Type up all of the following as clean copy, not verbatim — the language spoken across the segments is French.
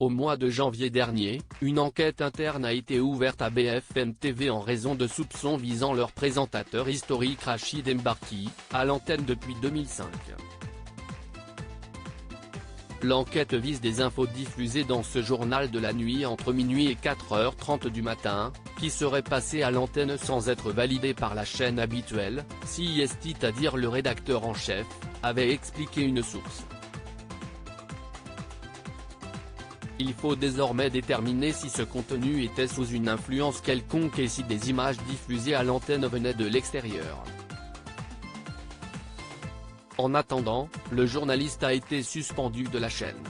Au mois de janvier dernier, une enquête interne a été ouverte à BFM TV en raison de soupçons visant leur présentateur historique Rachid Embarki, à l'antenne depuis 2005. L'enquête vise des infos diffusées dans ce journal de la nuit entre minuit et 4h30 du matin, qui seraient passées à l'antenne sans être validées par la chaîne habituelle, c'est-à-dire le rédacteur en chef, avait expliqué une source. Il faut désormais déterminer si ce contenu était sous une influence quelconque et si des images diffusées à l'antenne venaient de l'extérieur. En attendant, le journaliste a été suspendu de la chaîne.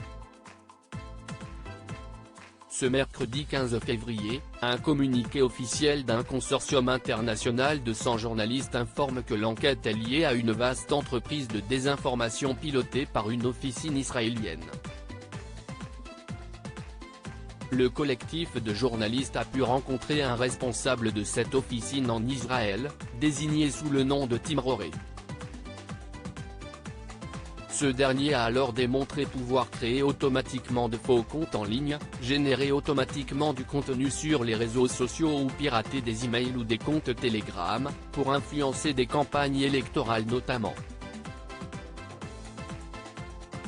Ce mercredi 15 février, un communiqué officiel d'un consortium international de 100 journalistes informe que l'enquête est liée à une vaste entreprise de désinformation pilotée par une officine israélienne. Le collectif de journalistes a pu rencontrer un responsable de cette officine en Israël, désigné sous le nom de Tim Roré. Ce dernier a alors démontré pouvoir créer automatiquement de faux comptes en ligne, générer automatiquement du contenu sur les réseaux sociaux ou pirater des emails ou des comptes Telegram, pour influencer des campagnes électorales notamment.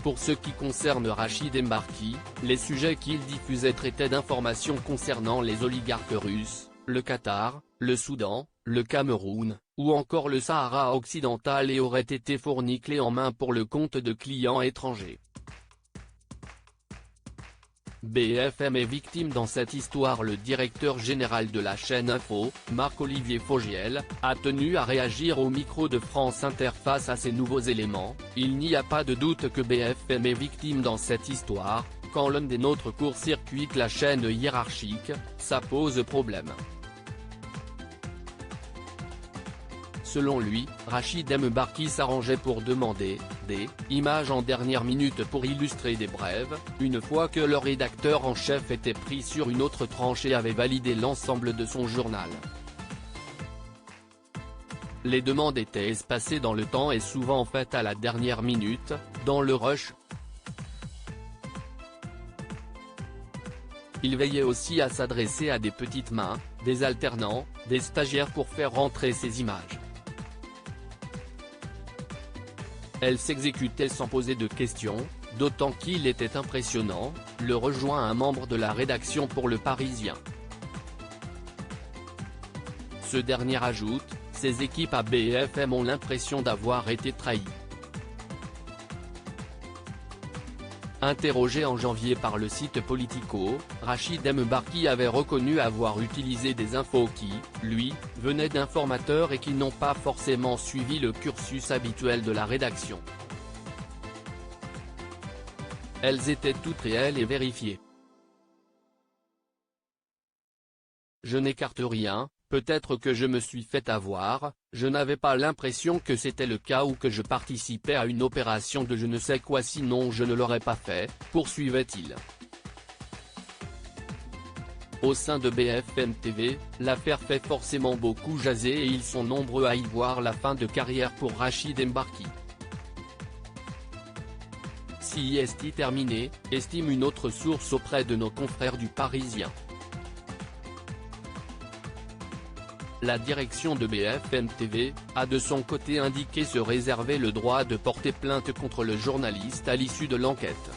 Pour ce qui concerne Rachid Embarki, les sujets qu'il diffusait traitaient d'informations concernant les oligarques russes, le Qatar, le Soudan, le Cameroun, ou encore le Sahara occidental et auraient été fournis clés en main pour le compte de clients étrangers. BFM est victime dans cette histoire. Le directeur général de la chaîne Info, Marc-Olivier Fogiel, a tenu à réagir au micro de France Inter face à ces nouveaux éléments. Il n'y a pas de doute que BFM est victime dans cette histoire, quand l'un des nôtres court-circuite la chaîne hiérarchique, ça pose problème. Selon lui, Rachid Embarki s'arrangeait pour demander des images en dernière minute pour illustrer des brèves, une fois que le rédacteur en chef était pris sur une autre tranche et avait validé l'ensemble de son journal. Les demandes étaient espacées dans le temps et souvent faites à la dernière minute, dans le rush. Il veillait aussi à s'adresser à des petites mains, des alternants, des stagiaires pour faire rentrer ces images. Elle s'exécutait sans poser de questions, d'autant qu'il était impressionnant, le rejoint un membre de la rédaction pour Le Parisien. Ce dernier ajoute, ses équipes à BFM ont l'impression d'avoir été trahies. Interrogé en janvier par le site Politico, Rachid Embarki avait reconnu avoir utilisé des infos qui, lui, venaient d'informateurs et qui n'ont pas forcément suivi le cursus habituel de la rédaction. Elles étaient toutes réelles et vérifiées. Je n'écarte rien, peut-être que je me suis fait avoir, je n'avais pas l'impression que c'était le cas ou que je participais à une opération de je ne sais quoi, sinon je ne l'aurais pas fait, poursuivait-il. Au sein de BFM TV, l'affaire fait forcément beaucoup jaser et ils sont nombreux à y voir la fin de carrière pour Rachid Embarki. Si est terminé, estime une autre source auprès de nos confrères du Parisien. La direction de BFM TV a de son côté indiqué se réserver le droit de porter plainte contre le journaliste à l'issue de l'enquête.